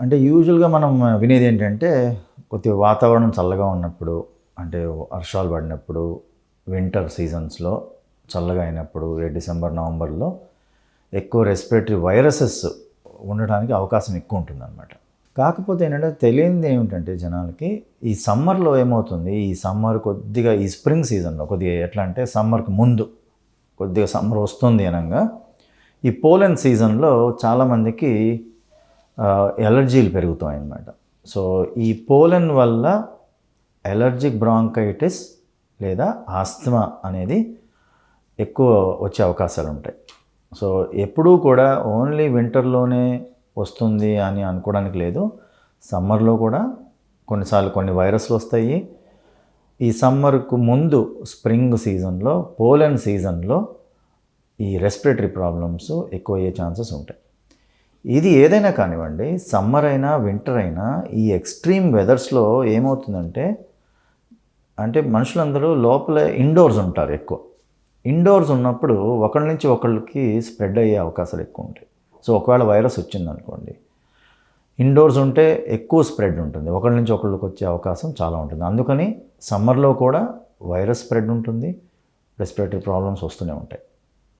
అంటే యూజువల్గా మనం వినేది ఏంటంటే కొద్దిగా వాతావరణం చల్లగా ఉన్నప్పుడు, అంటే వర్షాలు పడినప్పుడు, వింటర్ సీజన్స్లో చల్లగా అయినప్పుడు డిసెంబర్ నవంబర్లో ఎక్కువ రెస్పిరేటరీ వైరసెస్ ఉండడానికి అవకాశం ఎక్కువ ఉంటుందన్నమాట. కాకపోతే ఏంటంటే తెలియంది ఏమిటంటే జనాలకి ఈ సమ్మర్లో ఏమవుతుంది, ఈ సమ్మర్ కొద్దిగా ఈ స్ప్రింగ్ సీజన్లో కొద్దిగా ఎట్లా అంటే సమ్మర్కి ముందు కొద్దిగా సమ్మర్ వస్తుంది అనగా ఈ పోలెన్ సీజన్లో చాలామందికి ఎలర్జీలు పెరుగుతాయి అన్నమాట. సో ఈ పోలెన్ వల్ల ఎలర్జిక్ బ్రాంకైటిస్ లేదా ఆస్తమా అనేది ఎక్కువ వచ్చే అవకాశాలు ఉంటాయి. సో ఎప్పుడూ కూడా ఓన్లీ వింటర్లోనే వస్తుంది అని అనుకోవడానికి లేదు. సమ్మర్లో కూడా కొన్నిసార్లు కొన్ని వైరస్లు వస్తాయి. ఈ సమ్మర్కు ముందు స్ప్రింగ్ సీజన్లో, పోలెన్ సీజన్లో ఈ రెస్పిరేటరీ ప్రాబ్లమ్స్ ఎక్కువ అయ్యే ఛాన్సెస్ ఉంటాయి. ఇది ఏదైనా కానివ్వండి, సమ్మర్ అయినా వింటర్ అయినా ఈ ఎక్స్ట్రీమ్ వెదర్స్లో ఏమవుతుందంటే అంటే మనుషులందరూ లోపల ఇండోర్స్ ఉంటారు ఎక్కువ. ఇండోర్స్ ఉన్నప్పుడు ఒకళ్ళ నుంచి ఒకళ్ళకి స్ప్రెడ్ అయ్యే అవకాశాలు ఎక్కువ ఉంటాయి. సో ఒకవేళ వైరస్ వచ్చిందనుకోండి, ఇండోర్స్ ఉంటే ఎక్కువ స్ప్రెడ్ ఉంటుంది, ఒకళ్ళ నుంచి ఒకళ్ళకి వచ్చే అవకాశం చాలా ఉంటుంది. అందుకని సమ్మర్లో కూడా వైరస్ స్ప్రెడ్ ఉంటుంది, రెస్పిరేటరీ ప్రాబ్లమ్స్ వస్తూనే ఉంటాయి.